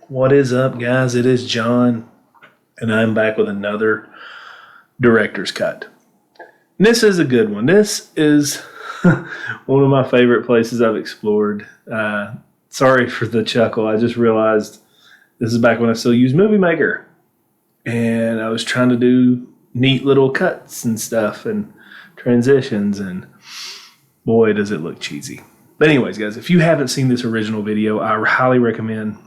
What is up, guys? It is John, and I'm back with another director's cut. And this is a good one. This is one of my favorite places I've explored. Sorry for the chuckle. I just realized this is back when I still used Movie Maker, and I was trying to do neat little cuts and stuff and transitions, and boy, does it look cheesy. But anyways, guys, if you haven't seen this original video, I highly recommend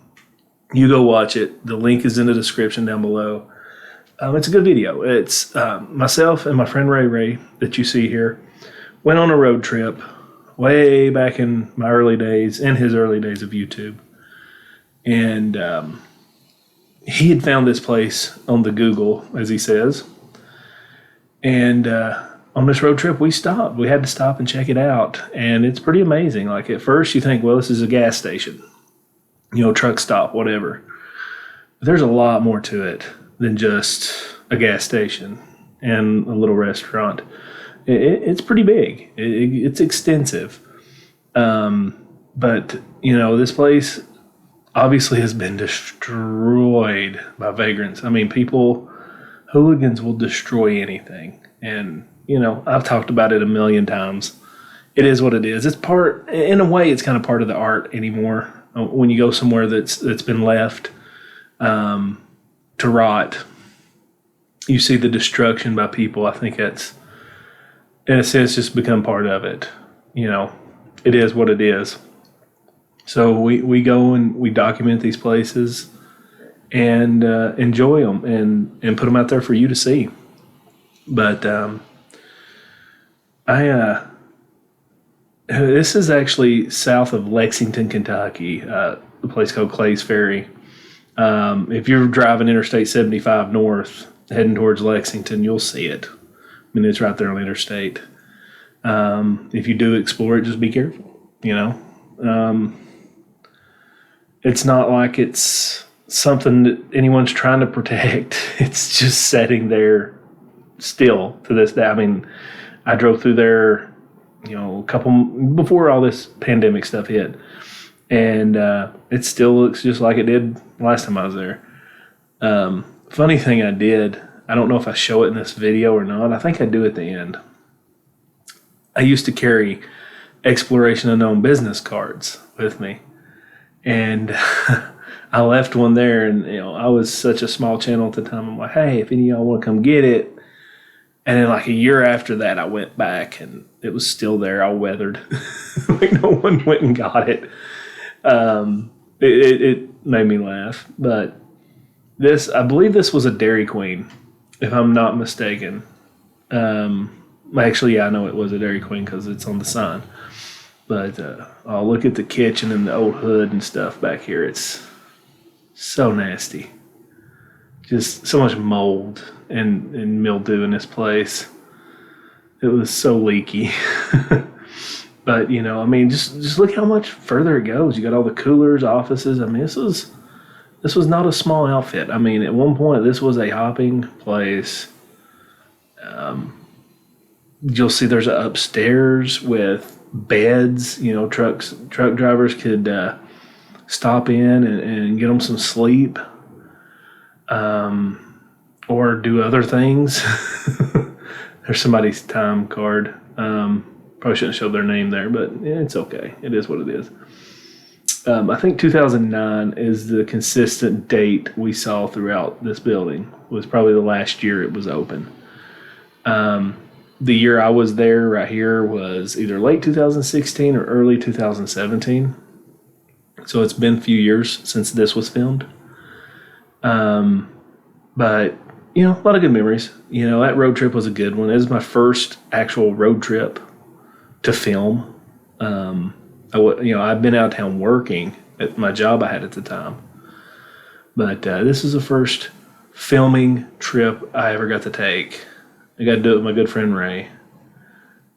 you go watch it. The link is in the description down below. It's a good video. It's myself and my friend Ray that you see here went on a road trip way back in my early days, in his early days of YouTube. And he had found this place on the Google, as he says. And on this road trip, we stopped. We had to stop and check it out. And it's pretty amazing. Like at first you think, well, this is a gas station. You know, truck stop, whatever. But there's a lot more to it than just a gas station and a little restaurant. It's pretty big. It's extensive. But, you know, this place obviously has been destroyed by vagrants. I mean, hooligans will destroy anything. And, you know, I've talked about it a million times. It is what it is. In a way, it's kind of part of the art anymore. When you go somewhere that's been left to rot, you see the destruction by people. I think it's, in a sense, just become part of it. You know, it is what it is. So we go and we document these places and enjoy them and put them out there for you to see. But this is actually south of Lexington, Kentucky, a place called Clay's Ferry. If you're driving Interstate 75 north, heading towards Lexington, you'll see it. I mean, it's right there on the interstate. If you do explore it, just be careful, you know. It's not like it's something that anyone's trying to protect. It's just sitting there still to this day. I mean, I drove through there, you know, before all this pandemic stuff hit, and it still looks just like it did last time I was there. Funny thing I don't know if I show it in this video or not. I think I do at the end. I used to carry Exploration Unknown business cards with me, and I left one there, and you know, I was such a small channel at the time. I'm like, hey, if any of y'all want to come get it. And then like a year after that, I went back and it was still there, all weathered. Like no one went and got it. It made me laugh. But I believe this was a Dairy Queen, if I'm not mistaken. Actually, yeah, I know it was a Dairy Queen because it's on the sign. But I'll look at the kitchen and the old hood and stuff back here. It's so nasty. Just so much mold and mildew in this place. It was so leaky. But, you know, I mean, just look how much further it goes. You got all the coolers, offices. I mean, this was not a small outfit. I mean, at one point, this was a hopping place. You'll see there's an upstairs with beds. You know, truck drivers could stop in and get them some sleep. Or do other things. There's somebody's time card. Probably shouldn't show their name there, but yeah, it's okay. It is what it is. I think 2009 is the consistent date we saw throughout this building. It was probably the last year it was open. The year I was there right here was either late 2016 or early 2017. So it's been a few years since this was filmed. But, you know, a lot of good memories. You know, that road trip was a good one. It was my first actual road trip to film. I've been out of town working at my job I had at the time. But this is the first filming trip I ever got to take. I got to do it with my good friend Ray,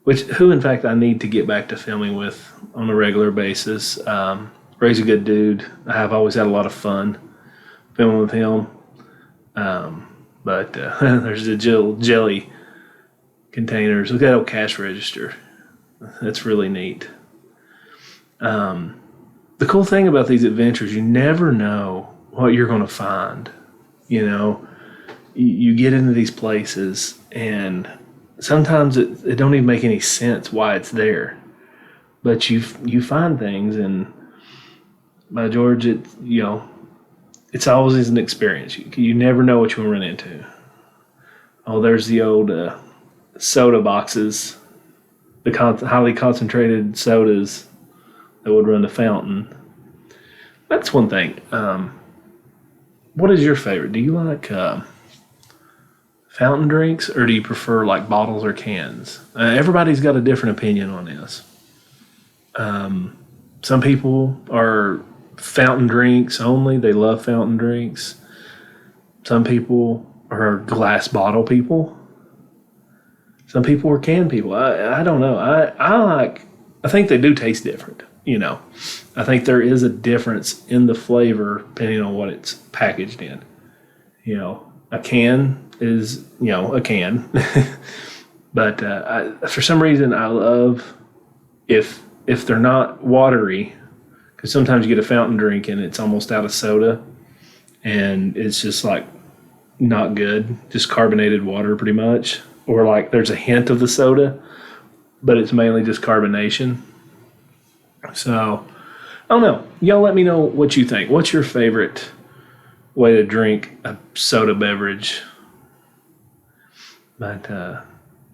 who in fact I need to get back to filming with on a regular basis. Ray's a good dude. I've always had a lot of fun filming with him. But there's the jelly containers. Look at that old cash register. That's really neat. The cool thing about these adventures, you never know what you're going to find. You know, you get into these places and sometimes it don't even make any sense why it's there. But you find things, and by George, it's always an experience. You never know what you'll run into. Oh, there's the old soda boxes, the highly concentrated sodas that would run the fountain. That's one thing. What is your favorite? Do you like fountain drinks, or do you prefer like bottles or cans? Everybody's got a different opinion on this. Some people are fountain drinks only. They love fountain drinks. Some people are glass bottle people. Some people are can people. I don't know. I think they do taste different. You know, I think there is a difference in the flavor depending on what it's packaged in. You know, a can is, a can. But for some reason, I love if they're not watery, because sometimes you get a fountain drink and it's almost out of soda and it's just like not good, just carbonated water pretty much. Or like there's a hint of the soda, but it's mainly just carbonation. So, I don't know. Y'all let me know what you think. What's your favorite way to drink a soda beverage? But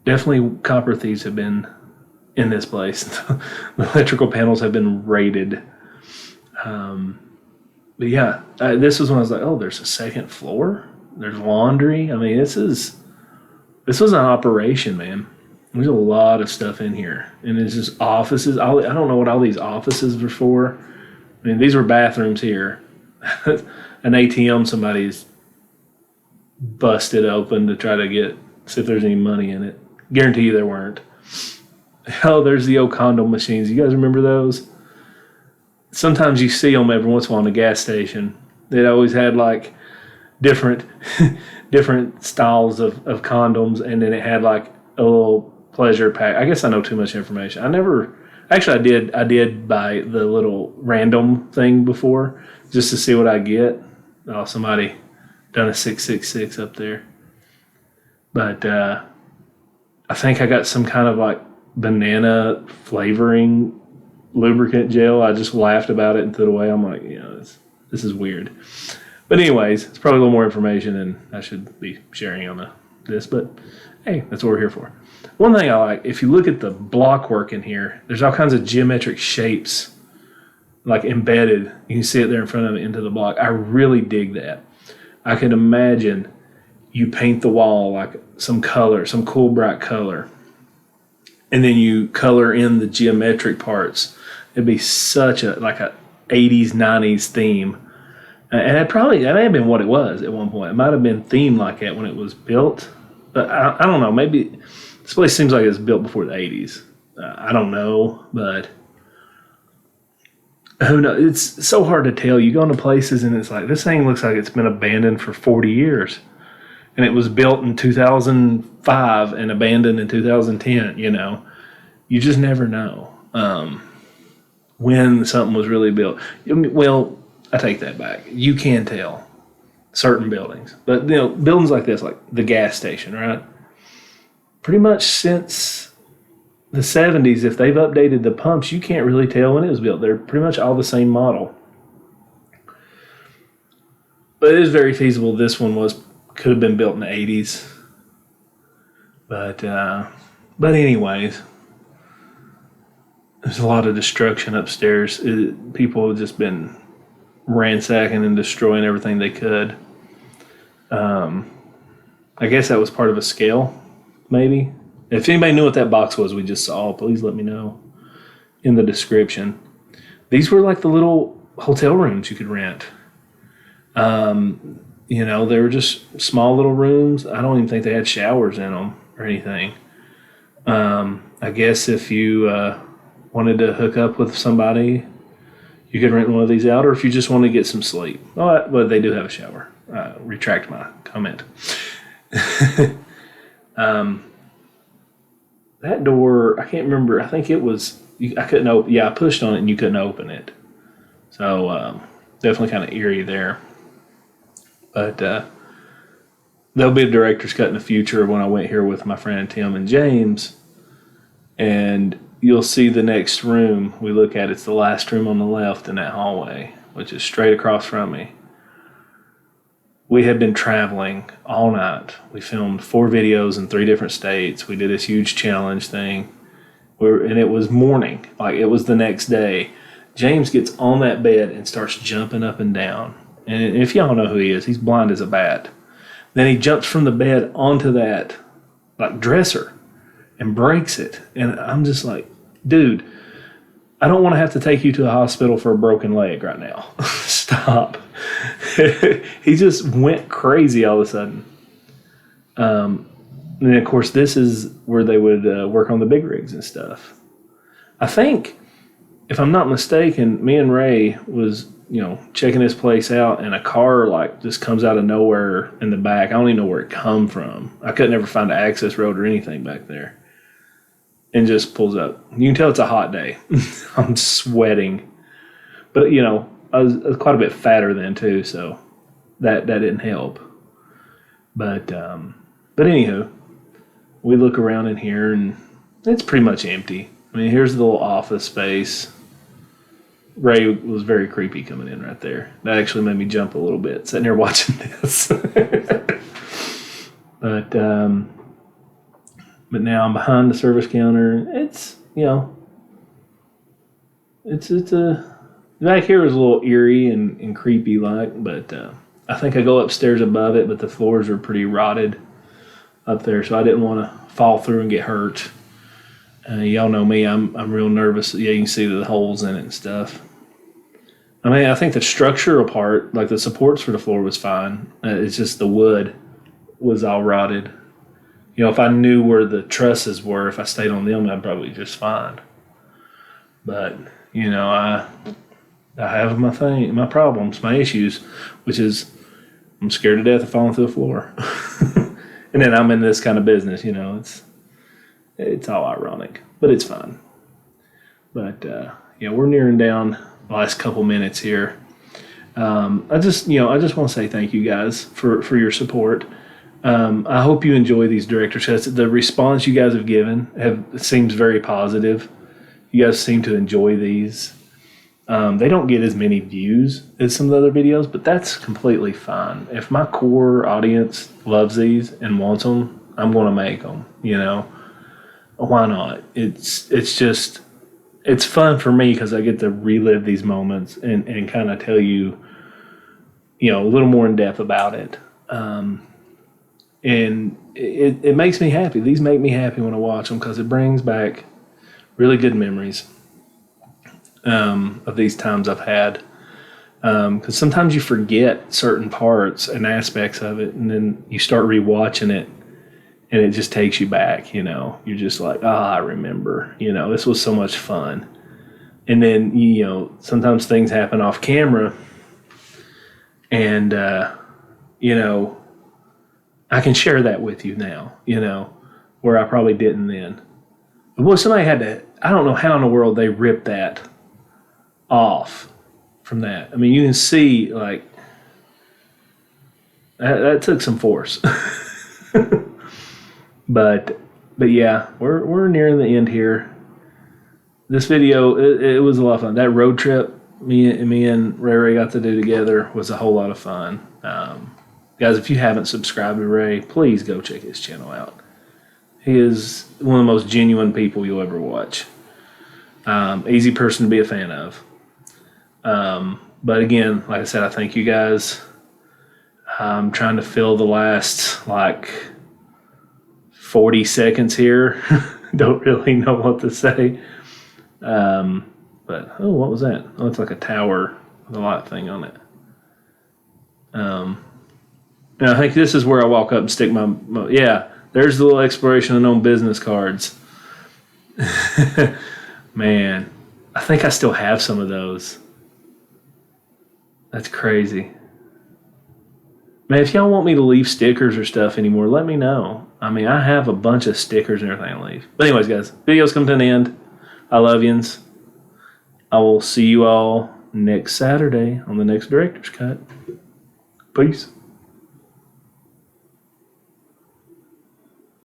definitely copper thieves have been in this place. The electrical panels have been raided. But yeah, this was when I was like, oh, there's a second floor? There's laundry? I mean, this was an operation, man. There's a lot of stuff in here. And it's just offices. I don't know what all these offices were for. I mean, these were bathrooms here. An ATM somebody's busted open to try to see if there's any money in it. Guarantee you there weren't. Oh, there's the old condom machines. You guys remember those? Sometimes you see them every once in a while in a gas station. They always had like different styles of condoms, and then it had like a little pleasure pack. I guess I know too much information. I did buy the little random thing before just to see what I get. Oh, somebody done a 666 up there. But I think I got some kind of like banana flavoring lubricant gel. I just laughed about it and threw it away. I'm like, this is weird. But anyways, it's probably a little more information than I should be sharing on this. But hey, that's what we're here for. One thing I like, if you look at the block work in here, there's all kinds of geometric shapes like embedded. You can see it there in front of it into the block. I really dig that. I can imagine you paint the wall like some color, some cool bright color, and then you color in the geometric parts. It'd be such a 80s, 90s theme. And that may have been what it was at one point. It might have been themed like that when it was built. But I don't know. Maybe this place seems like it was built before the 80s. I don't know, but who knows? It's so hard to tell. You go into places and it's like, this thing looks like it's been abandoned for 40 years. And it was built in 2005 and abandoned in 2010, You just never know when something was really built. Well, I take that back. You can tell certain buildings. But, buildings like this, like the gas station, right? Pretty much since the 70s, if they've updated the pumps, you can't really tell when it was built. They're pretty much all the same model. But it is very feasible this one could have been built in the 80s. But anyways, there's a lot of destruction upstairs. People have just been ransacking and destroying everything they could. I guess that was part of a scale, maybe. If anybody knew what that box was we just saw, please let me know in the description. These were like the little hotel rooms you could rent. They were just small little rooms. I don't even think they had showers in them or anything. I guess if you wanted to hook up with somebody, you could rent one of these out, or if you just want to get some sleep. Well, they do have a shower. Retract my comment. That door, I can't remember. I think it was, I couldn't open. Yeah, I pushed on it and you couldn't open it. So definitely kind of eerie there. But there'll be a director's cut in the future when I went here with my friend Tim and James. And you'll see the next room we look at. It's the last room on the left in that hallway, which is straight across from me. We had been traveling all night. We filmed 4 videos in 3 different states. We did this huge challenge thing. And it was morning. Like, it was the next day. James gets on that bed and starts jumping up and down. And if y'all know who he is, he's blind as a bat. Then he jumps from the bed onto that, like, dresser and breaks it. And I'm just like, dude, I don't want to have to take you to a hospital for a broken leg right now. Stop. He just went crazy all of a sudden. And of course, this is where they would work on the big rigs and stuff. I think, if I'm not mistaken, me and Ray was, checking this place out, and a car like just comes out of nowhere in the back. I don't even know where it come from. I couldn't ever find an access road or anything back there. And just pulls up. You can tell it's a hot day. I'm sweating. But, I was quite a bit fatter then too, so that didn't help. But anywho, we look around in here and it's pretty much empty. I mean, here's the little office space. Ray was very creepy coming in right there. That actually made me jump a little bit sitting here watching this. But now I'm behind the service counter. It's, it's a, back here is a little eerie and creepy like, but I think I go upstairs above it, but the floors are pretty rotted up there, so I didn't want to fall through and get hurt. Y'all know me, I'm real nervous. Yeah, you can see the holes in it and stuff. I mean, I think the structural part, like the supports for the floor was fine. It's just the wood was all rotted. If I knew where the trusses were, if I stayed on them, I'd probably be just fine. But, I have my problems, my issues, which is I'm scared to death of falling through the floor. And then I'm in this kind of business, it's all ironic, but it's fine. But, we're nearing down the last couple minutes here. I just want to say thank you guys for your support. I hope you enjoy these director's cuts. The response you guys have given seems very positive. You guys seem to enjoy these. They don't get as many views as some of the other videos, but that's completely fine. If my core audience loves these and wants them, I'm going to make them, Why not? It's fun for me because I get to relive these moments and kind of tell you, a little more in depth about it. And it makes me happy. These make me happy when I watch them because it brings back really good memories of these times I've had. Because sometimes you forget certain parts and aspects of it, and then you start rewatching it, and it just takes you back, You're just like, I remember, this was so much fun. And then, sometimes things happen off camera, and, I can share that with you now, where I probably didn't then. Well, somebody had to, I don't know how in the world they ripped that off from that. I mean, you can see, like, that took some force. But yeah, we're nearing the end here. This video, it was a lot of fun. That road trip me and Ray got to do together was a whole lot of fun. Guys, if you haven't subscribed to Ray, please go check his channel out. He is one of the most genuine people you'll ever watch. Easy person to be a fan of. But again, like I said, I thank you guys. I'm trying to fill the last, 40 seconds here. Don't really know what to say. But, what was that? Oh, it's like a tower with a light thing on it. And I think this is where I walk up and stick my yeah, there's the little Exploration Unknown business cards. Man, I think I still have some of those. That's crazy. Man, if y'all want me to leave stickers or stuff anymore, let me know. I mean, I have a bunch of stickers and everything to leave. But anyways, guys, video's come to an end. I love yins. I will see you all next Saturday on the next Director's Cut. Peace.